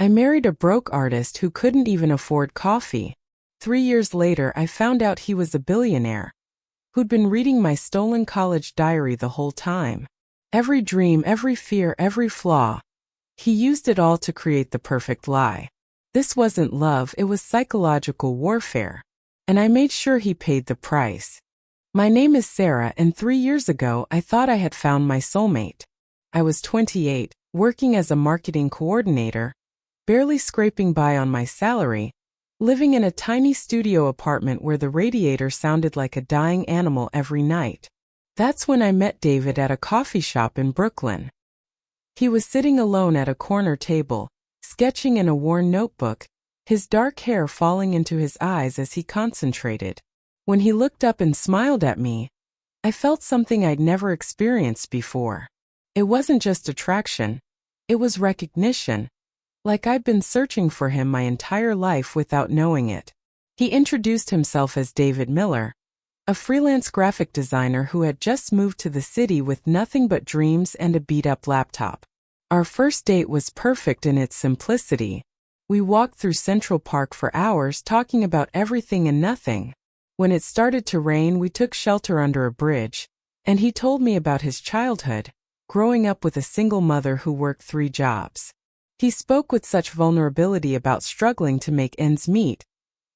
I married a broke artist who couldn't even afford coffee. 3 years later, I found out he was a billionaire who'd been reading my stolen college diary the whole time. Every dream, every fear, every flaw. He used it all to create the perfect lie. This wasn't love, it was psychological warfare. And I made sure he paid the price. My name is Sarah, and 3 years ago I thought I had found my soulmate. I was 28, working as a marketing coordinator, barely scraping by on my salary, living in a tiny studio apartment where the radiator sounded like a dying animal every night. That's when I met David at a coffee shop in Brooklyn. He was sitting alone at a corner table, sketching in a worn notebook, his dark hair falling into his eyes as he concentrated. When he looked up and smiled at me, I felt something I'd never experienced before. It wasn't just attraction, it was recognition, like I'd been searching for him my entire life without knowing it. He introduced himself as David Miller, a freelance graphic designer who had just moved to the city with nothing but dreams and a beat-up laptop. Our first date was perfect in its simplicity. We walked through Central Park for hours talking about everything and nothing. When it started to rain, we took shelter under a bridge, and he told me about his childhood, growing up with a single mother who worked 3 jobs. He spoke with such vulnerability about struggling to make ends meet,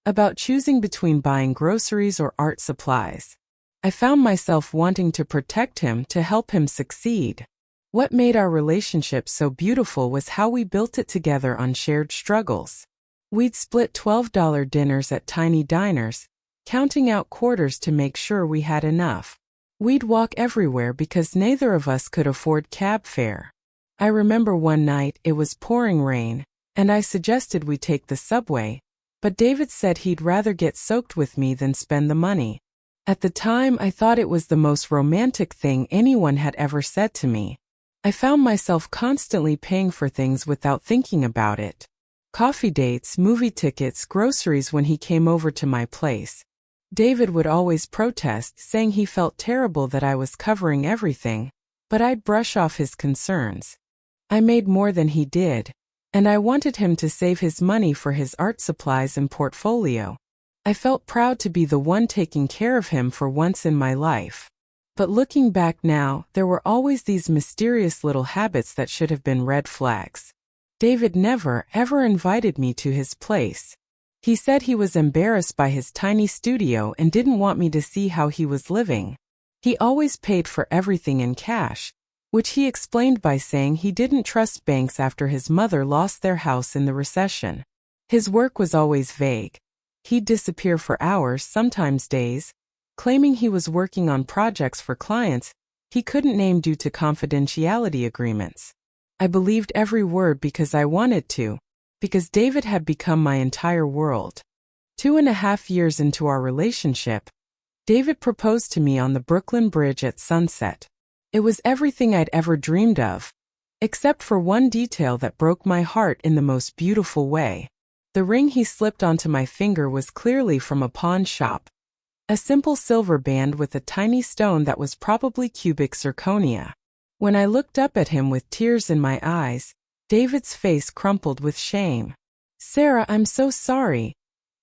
about choosing between buying groceries or art supplies. I found myself wanting to protect him, to help him succeed. What made our relationship so beautiful was how we built it together on shared struggles. We'd split $12 dinners at tiny diners, counting out quarters to make sure we had enough. We'd walk everywhere because neither of us could afford cab fare. I remember one night, it was pouring rain, and I suggested we take the subway, but David said he'd rather get soaked with me than spend the money. At the time, I thought it was the most romantic thing anyone had ever said to me. I found myself constantly paying for things without thinking about it. Coffee dates, movie tickets, groceries when he came over to my place. David would always protest, saying he felt terrible that I was covering everything, but I'd brush off his concerns. I made more than he did, and I wanted him to save his money for his art supplies and portfolio. I felt proud to be the one taking care of him for once in my life. But looking back now, there were always these mysterious little habits that should have been red flags. David never, ever invited me to his place. He said he was embarrassed by his tiny studio and didn't want me to see how he was living. He always paid for everything in cash, which he explained by saying he didn't trust banks after his mother lost their house in the recession. His work was always vague. He'd disappear for hours, sometimes days, claiming he was working on projects for clients he couldn't name due to confidentiality agreements. I believed every word because I wanted to, because David had become my entire world. 2.5 years into our relationship, David proposed to me on the Brooklyn Bridge at sunset. It was everything I'd ever dreamed of, except for one detail that broke my heart in the most beautiful way. The ring he slipped onto my finger was clearly from a pawn shop. A simple silver band with a tiny stone that was probably cubic zirconia. When I looked up at him with tears in my eyes, David's face crumpled with shame. "Sarah, I'm so sorry,"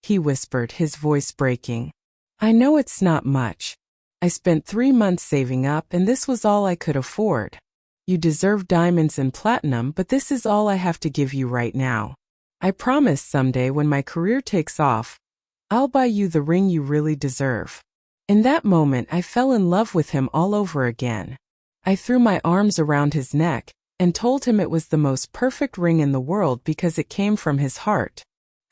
he whispered, his voice breaking. "I know it's not much. I spent 3 months saving up, and this was all I could afford. You deserve diamonds and platinum, but this is all I have to give you right now. I promise someday when my career takes off, I'll buy you the ring you really deserve." In that moment, I fell in love with him all over again. I threw my arms around his neck and told him it was the most perfect ring in the world because it came from his heart.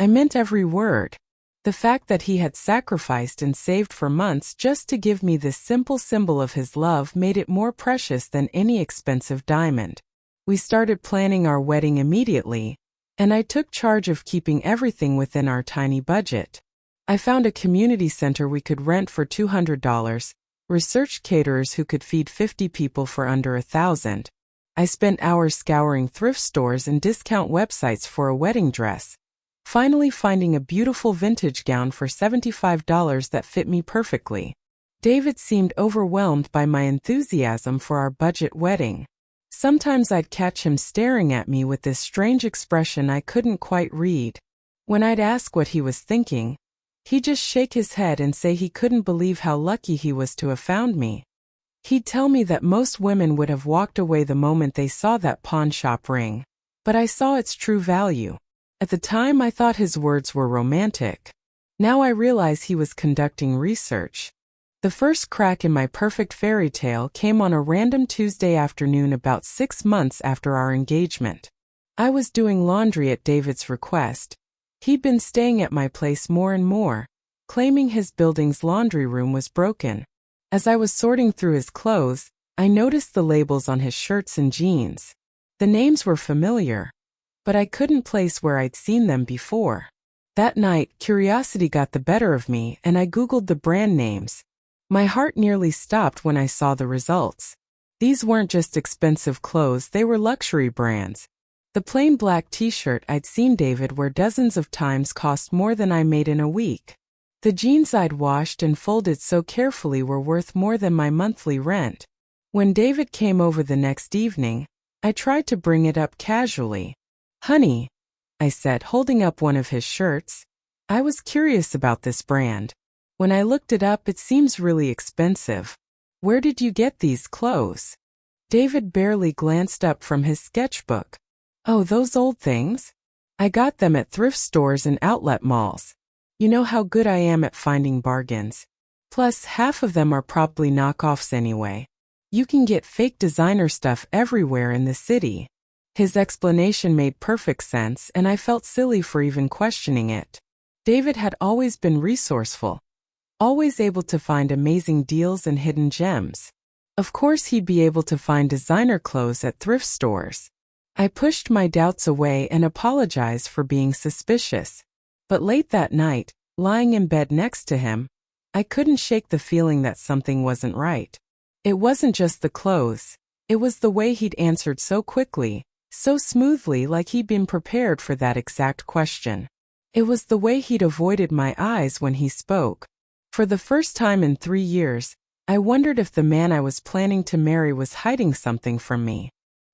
I meant every word. The fact that he had sacrificed and saved for months just to give me this simple symbol of his love made it more precious than any expensive diamond. We started planning our wedding immediately, and I took charge of keeping everything within our tiny budget. I found a community center we could rent for $200, researched caterers who could feed 50 people for under $1,000. I spent hours scouring thrift stores and discount websites for a wedding dress, finally finding a beautiful vintage gown for $75 that fit me perfectly. David seemed overwhelmed by my enthusiasm for our budget wedding. Sometimes I'd catch him staring at me with this strange expression I couldn't quite read. When I'd ask what he was thinking, he'd just shake his head and say he couldn't believe how lucky he was to have found me. He'd tell me that most women would have walked away the moment they saw that pawnshop ring. But I saw its true value. At the time, I thought his words were romantic. Now I realize he was conducting research. The first crack in my perfect fairy tale came on a random Tuesday afternoon about 6 months after our engagement. I was doing laundry at David's request. He'd been staying at my place more and more, claiming his building's laundry room was broken. As I was sorting through his clothes, I noticed the labels on his shirts and jeans. The names were familiar, but I couldn't place where I'd seen them before. That night, curiosity got the better of me and I Googled the brand names. My heart nearly stopped when I saw the results. These weren't just expensive clothes, they were luxury brands. The plain black t-shirt I'd seen David wear dozens of times cost more than I made in a week. The jeans I'd washed and folded so carefully were worth more than my monthly rent. When David came over the next evening, I tried to bring it up casually. "Honey," I said, holding up one of his shirts. "I was curious about this brand. When I looked it up, it seems really expensive. Where did you get these clothes?" David barely glanced up from his sketchbook. "Oh, those old things? I got them at thrift stores and outlet malls. You know how good I am at finding bargains. Plus, half of them are probably knockoffs anyway. You can get fake designer stuff everywhere in the city." His explanation made perfect sense, and I felt silly for even questioning it. David had always been resourceful, always able to find amazing deals and hidden gems. Of course, he'd be able to find designer clothes at thrift stores. I pushed my doubts away and apologized for being suspicious. But late that night, lying in bed next to him, I couldn't shake the feeling that something wasn't right. It wasn't just the clothes. It was the way he'd answered so quickly, so smoothly, like he'd been prepared for that exact question. It was the way he'd avoided my eyes when he spoke. For the first time in 3 years, I wondered if the man I was planning to marry was hiding something from me.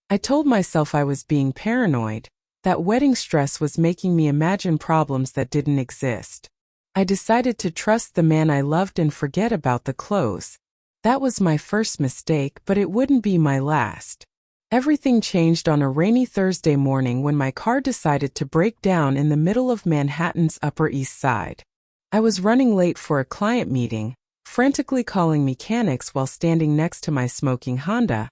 I told myself I was being paranoid, that wedding stress was making me imagine problems that didn't exist. I decided to trust the man I loved and forget about the clothes. That was my first mistake, but it wouldn't be my last. Everything changed on a rainy Thursday morning when my car decided to break down in the middle of Manhattan's Upper East Side. I was running late for a client meeting, frantically calling mechanics while standing next to my smoking Honda,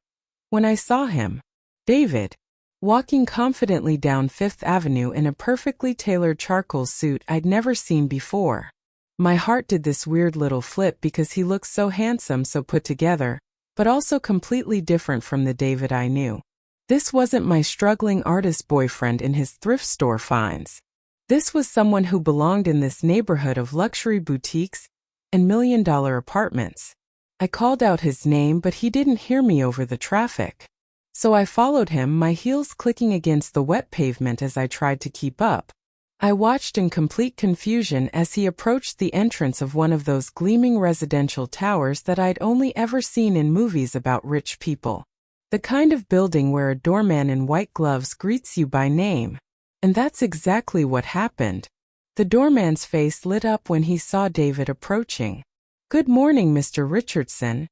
when I saw him, David, walking confidently down Fifth Avenue in a perfectly tailored charcoal suit I'd never seen before. My heart did this weird little flip because he looked so handsome, so put together, but also completely different from the David I knew. This wasn't my struggling artist boyfriend in his thrift store finds. This was someone who belonged in this neighborhood of luxury boutiques and million-dollar apartments. I called out his name, but he didn't hear me over the traffic. So I followed him, my heels clicking against the wet pavement as I tried to keep up. I watched in complete confusion as he approached the entrance of one of those gleaming residential towers that I'd only ever seen in movies about rich people. The kind of building where a doorman in white gloves greets you by name. And that's exactly what happened. The doorman's face lit up when he saw David approaching. "Good morning, Mr. Richardson,"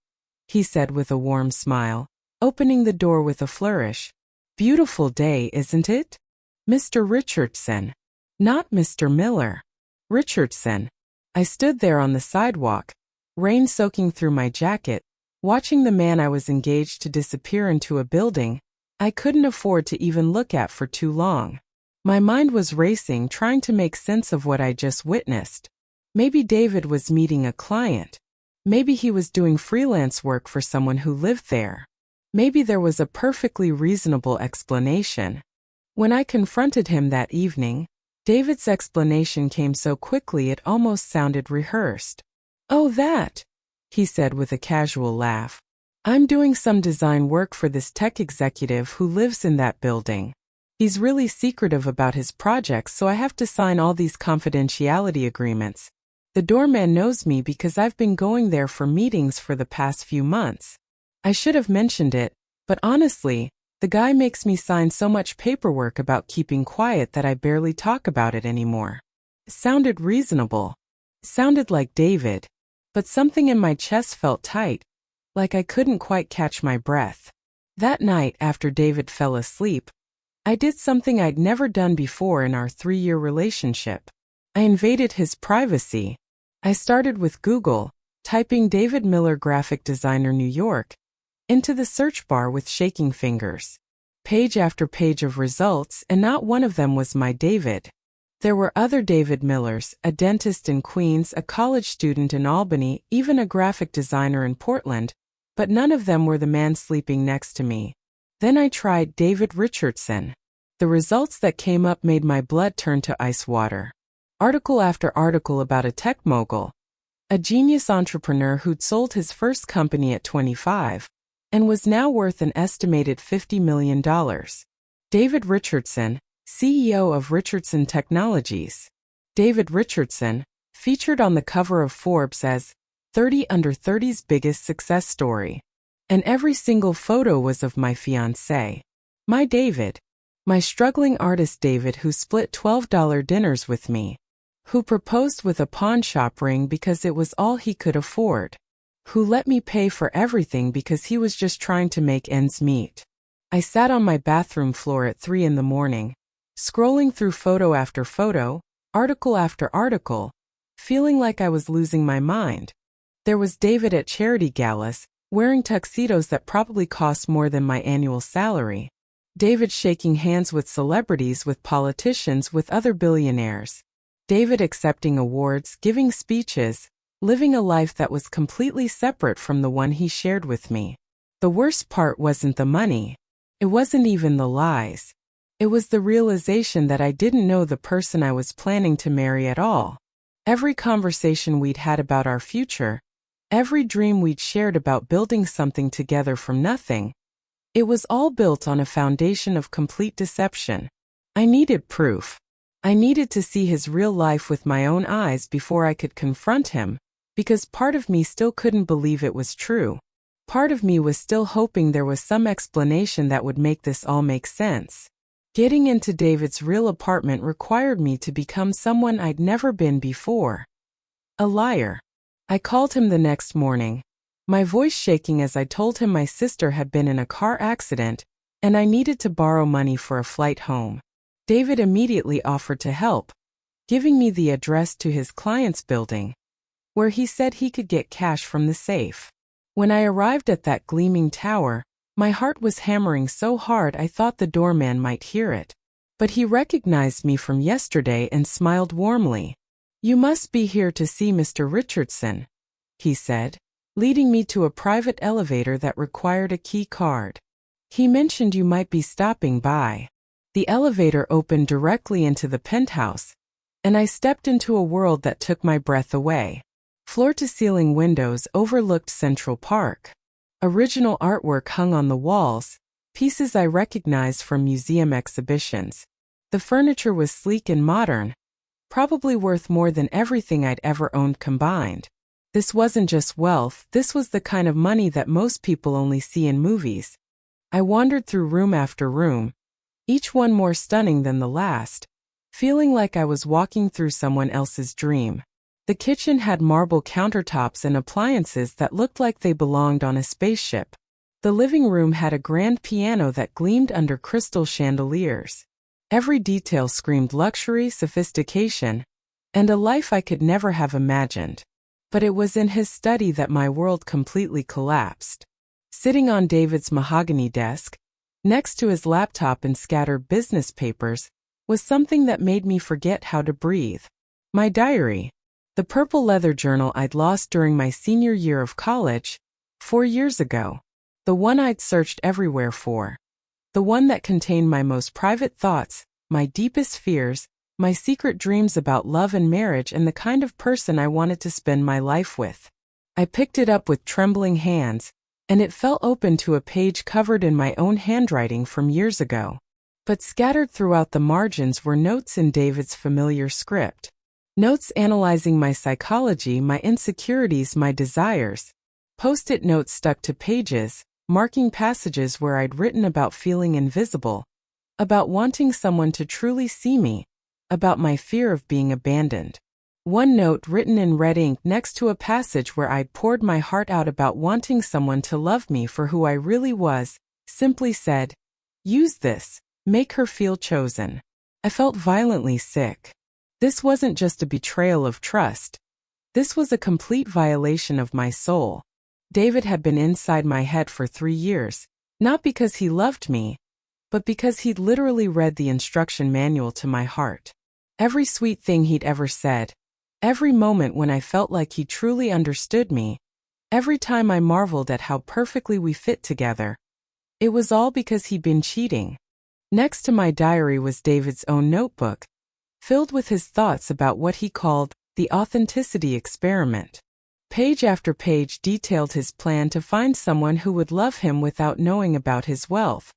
he said with a warm smile, opening the door with a flourish. "Beautiful day, isn't it? Mr. Richardson." Not Mr. Miller. Richardson. I stood there on the sidewalk, rain soaking through my jacket, watching the man I was engaged to disappear into a building I couldn't afford to even look at for too long. My mind was racing, trying to make sense of what I just witnessed. Maybe David was meeting a client. Maybe he was doing freelance work for someone who lived there. Maybe there was a perfectly reasonable explanation. When I confronted him that evening, David's explanation came so quickly it almost sounded rehearsed. "Oh, that," he said with a casual laugh. "I'm doing some design work for this tech executive who lives in that building. He's really secretive about his projects, so I have to sign all these confidentiality agreements. The doorman knows me because I've been going there for meetings for the past few months. I should have mentioned it, but honestly, The guy makes me sign so much paperwork about keeping quiet that I barely talk about it anymore. Sounded reasonable. Sounded like David. But something in my chest felt tight, like I couldn't quite catch my breath. That night, after David fell asleep, I did something I'd never done before in our 3-year relationship. I invaded his privacy. I started with Google, typing David Miller graphic designer New York into the search bar with shaking fingers. Page after page of results, and not one of them was my David. There were other David Millers, a dentist in Queens, a college student in Albany, even a graphic designer in Portland, but none of them were the man sleeping next to me. Then I tried David Richardson. The results that came up made my blood turn to ice water. Article after article about a tech mogul, a genius entrepreneur who'd sold his first company at 25 and was now worth an estimated $50 million. David Richardson, CEO of Richardson Technologies. David Richardson, featured on the cover of Forbes as 30 Under 30's biggest success story. And every single photo was of my fiancé. My David. My struggling artist David, who split $12 dinners with me. Who proposed with a pawnshop ring because it was all he could afford. Who let me pay for everything because he was just trying to make ends meet. I sat on my bathroom floor at 3 in the morning, scrolling through photo after photo, article after article, feeling like I was losing my mind. There was David at charity galas, wearing tuxedos that probably cost more than my annual salary. David shaking hands with celebrities, with politicians, with other billionaires. David accepting awards, giving speeches, living a life that was completely separate from the one he shared with me. The worst part wasn't the money. It wasn't even the lies. It was the realization that I didn't know the person I was planning to marry at all. Every conversation we'd had about our future, every dream we'd shared about building something together from nothing, it was all built on a foundation of complete deception. I needed proof. I needed to see his real life with my own eyes before I could confront him, because part of me still couldn't believe it was true. Part of me was still hoping there was some explanation that would make this all make sense. Getting into David's real apartment required me to become someone I'd never been before. A liar. I called him the next morning, my voice shaking as I told him my sister had been in a car accident and I needed to borrow money for a flight home. David immediately offered to help, giving me the address to his client's building, where he said he could get cash from the safe. When I arrived at that gleaming tower, my heart was hammering so hard I thought the doorman might hear it. But he recognized me from yesterday and smiled warmly. "You must be here to see Mr. Richardson," he said, leading me to a private elevator that required a key card. "He mentioned you might be stopping by." The elevator opened directly into the penthouse, and I stepped into a world that took my breath away. Floor-to-ceiling windows overlooked Central Park. Original artwork hung on the walls, pieces I recognized from museum exhibitions. The furniture was sleek and modern, probably worth more than everything I'd ever owned combined. This wasn't just wealth, this was the kind of money that most people only see in movies. I wandered through room after room, each one more stunning than the last, feeling like I was walking through someone else's dream. The kitchen had marble countertops and appliances that looked like they belonged on a spaceship. The living room had a grand piano that gleamed under crystal chandeliers. Every detail screamed luxury, sophistication, and a life I could never have imagined. But it was in his study that my world completely collapsed. Sitting on David's mahogany desk, next to his laptop and scattered business papers, was something that made me forget how to breathe. My diary. The purple leather journal I'd lost during my senior year of college, 4 years ago. The one I'd searched everywhere for. The one that contained my most private thoughts, my deepest fears, my secret dreams about love and marriage and the kind of person I wanted to spend my life with. I picked it up with trembling hands, and it fell open to a page covered in my own handwriting from years ago. But scattered throughout the margins were notes in David's familiar script. Notes analyzing my psychology, my insecurities, my desires. Post-it notes stuck to pages, marking passages where I'd written about feeling invisible, about wanting someone to truly see me, about my fear of being abandoned. One note written in red ink next to a passage where I'd poured my heart out about wanting someone to love me for who I really was, simply said, "Use this, make her feel chosen." I felt violently sick. This wasn't just a betrayal of trust. This was a complete violation of my soul. David had been inside my head for 3 years, not because he loved me, but because he'd literally read the instruction manual to my heart. Every sweet thing he'd ever said, every moment when I felt like he truly understood me, every time I marveled at how perfectly we fit together, it was all because he'd been cheating. Next to my diary was David's own notebook, filled with his thoughts about what he called the authenticity experiment. Page after page detailed his plan to find someone who would love him without knowing about his wealth.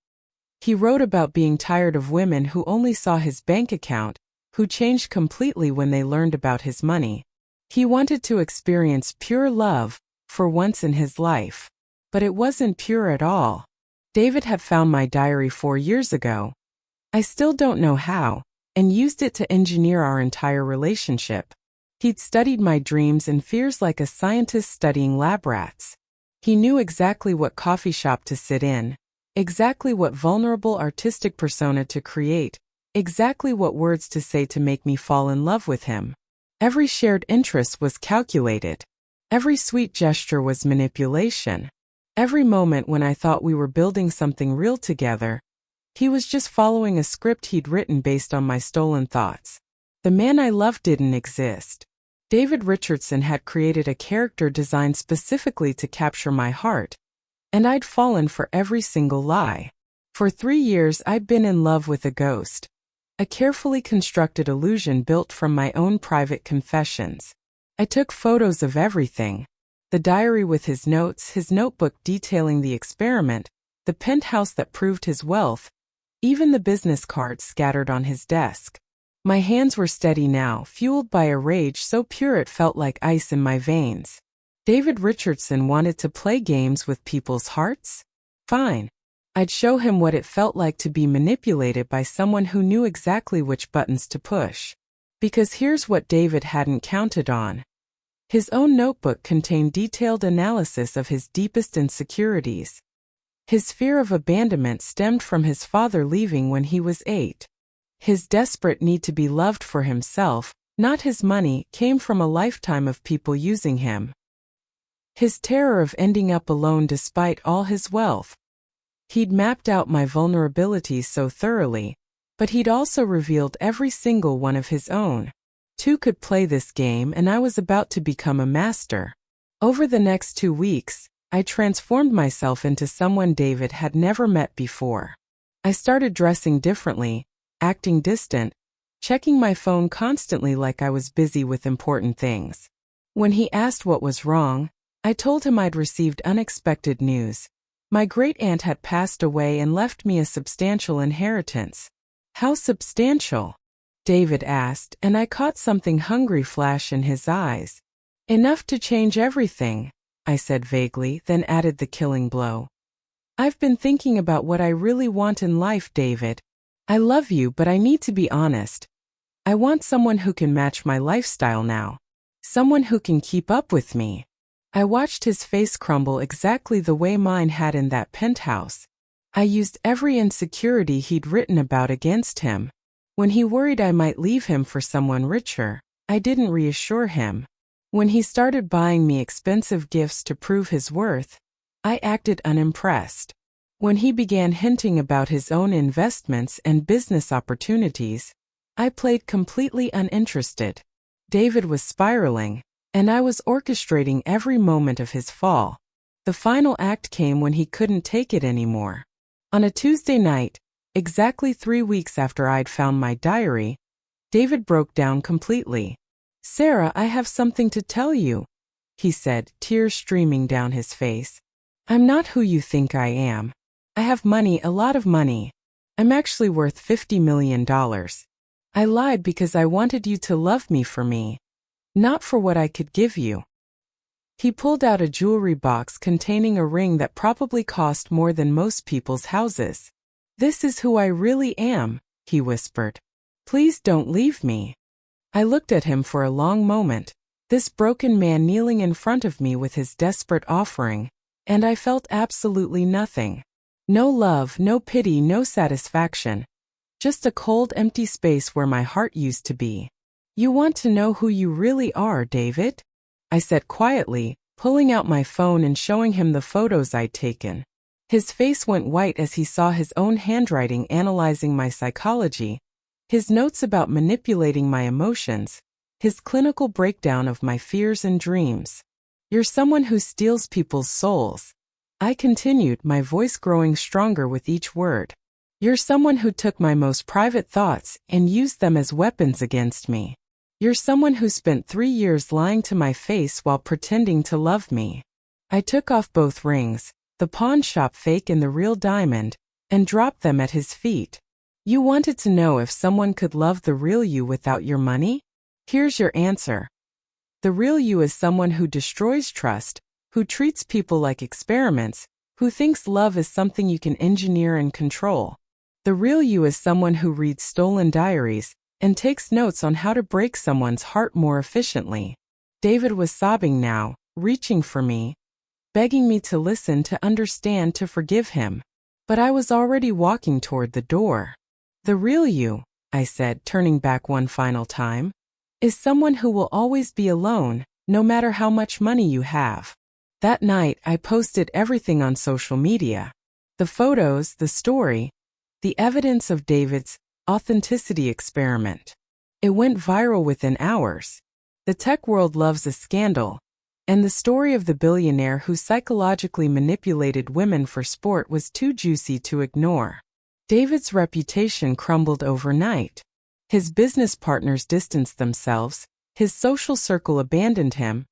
He wrote about being tired of women who only saw his bank account, who changed completely when they learned about his money. He wanted to experience pure love, for once in his life. But it wasn't pure at all. David had found my diary 4 years ago. I still don't know how, and used it to engineer our entire relationship. He'd studied my dreams and fears like a scientist studying lab rats. He knew exactly what coffee shop to sit in, exactly what vulnerable artistic persona to create, exactly what words to say to make me fall in love with him. Every shared interest was calculated. Every sweet gesture was manipulation. Every moment when I thought we were building something real together, he was just following a script he'd written based on my stolen thoughts. The man I loved didn't exist. David Richardson had created a character designed specifically to capture my heart, and I'd fallen for every single lie. For 3 years I'd been in love with a ghost, a carefully constructed illusion built from my own private confessions. I took photos of everything: the diary with his notes, his notebook detailing the experiment, the penthouse that proved his wealth, even the business cards scattered on his desk. My hands were steady now, fueled by a rage so pure it felt like ice in my veins. David Richardson wanted to play games with people's hearts? Fine. I'd show him what it felt like to be manipulated by someone who knew exactly which buttons to push. Because here's what David hadn't counted on. His own notebook contained detailed analysis of his deepest insecurities. His fear of abandonment stemmed from his father leaving when he was 8. His desperate need to be loved for himself, not his money, came from a lifetime of people using him. His terror of ending up alone despite all his wealth. He'd mapped out my vulnerabilities so thoroughly, but he'd also revealed every single one of his own. 2 could play this game, and I was about to become a master. Over the next 2 weeks, I transformed myself into someone David had never met before. I started dressing differently, acting distant, checking my phone constantly like I was busy with important things. When he asked what was wrong, I told him I'd received unexpected news. My great-aunt had passed away and left me a substantial inheritance. How substantial? David asked, and I caught something hungry flash in his eyes. Enough to change everything, I said vaguely, then added the killing blow. I've been thinking about what I really want in life, David. I love you, but I need to be honest. I want someone who can match my lifestyle now. Someone who can keep up with me. I watched his face crumble exactly the way mine had in that penthouse. I used every insecurity he'd written about against him. When he worried I might leave him for someone richer, I didn't reassure him. When he started buying me expensive gifts to prove his worth, I acted unimpressed. When he began hinting about his own investments and business opportunities, I played completely uninterested. David was spiraling, and I was orchestrating every moment of his fall. The final act came when he couldn't take it anymore. On a Tuesday night, exactly 3 weeks after I'd found my diary, David broke down completely. "Sarah, I have something to tell you," he said, tears streaming down his face. "I'm not who you think I am. I have money, a lot of money. I'm actually worth $50 million. I lied because I wanted you to love me for me, not for what I could give you." He pulled out a jewelry box containing a ring that probably cost more than most people's houses. "This is who I really am," he whispered. "Please don't leave me." I looked at him for a long moment, this broken man kneeling in front of me with his desperate offering, and I felt absolutely nothing. No love, no pity, no satisfaction. Just a cold, empty space where my heart used to be. "You want to know who you really are, David?" I said quietly, pulling out my phone and showing him the photos I'd taken. His face went white as he saw his own handwriting analyzing my psychology, his notes about manipulating my emotions, his clinical breakdown of my fears and dreams. "You're someone who steals people's souls," I continued, my voice growing stronger with each word. "You're someone who took my most private thoughts and used them as weapons against me. You're someone who spent 3 years lying to my face while pretending to love me." I took off both rings, the pawn shop fake and the real diamond, and dropped them at his feet. "You wanted to know if someone could love the real you without your money? Here's your answer. The real you is someone who destroys trust, who treats people like experiments, who thinks love is something you can engineer and control. The real you is someone who reads stolen diaries and takes notes on how to break someone's heart more efficiently." David was sobbing now, reaching for me, begging me to listen, to understand, to forgive him. But I was already walking toward the door. "The real you," I said, turning back one final time, "is someone who will always be alone, no matter how much money you have." That night, I posted everything on social media. The photos, the story, the evidence of David's authenticity experiment. It went viral within hours. The tech world loves a scandal, and the story of the billionaire who psychologically manipulated women for sport was too juicy to ignore. David's reputation crumbled overnight. His business partners distanced themselves, his social circle abandoned him,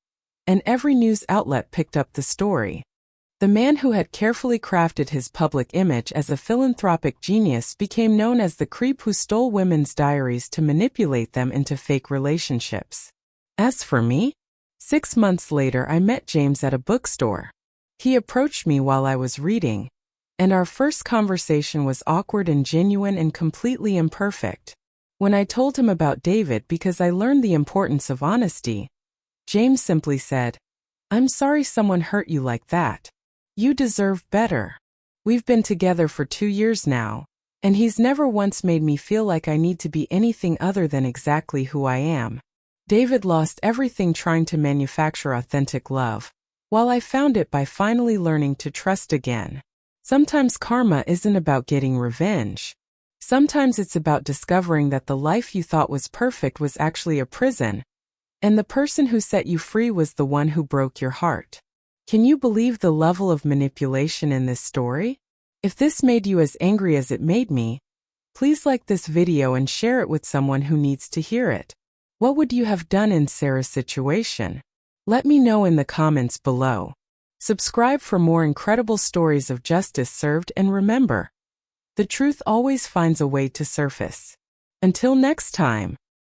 and every news outlet picked up the story. The man who had carefully crafted his public image as a philanthropic genius became known as the creep who stole women's diaries to manipulate them into fake relationships. As for me, 6 months later I met James at a bookstore. He approached me while I was reading, and our first conversation was awkward and genuine and completely imperfect. When I told him about David because I learned the importance of honesty, James simply said, "I'm sorry someone hurt you like that. You deserve better." We've been together for 2 years now, and he's never once made me feel like I need to be anything other than exactly who I am. David lost everything trying to manufacture authentic love, while I found it by finally learning to trust again. Sometimes karma isn't about getting revenge. Sometimes it's about discovering that the life you thought was perfect was actually a prison, and the person who set you free was the one who broke your heart. Can you believe the level of manipulation in this story? If this made you as angry as it made me, please like this video and share it with someone who needs to hear it. What would you have done in Sarah's situation? Let me know in the comments below. Subscribe for more incredible stories of justice served, and remember, the truth always finds a way to surface. Until next time.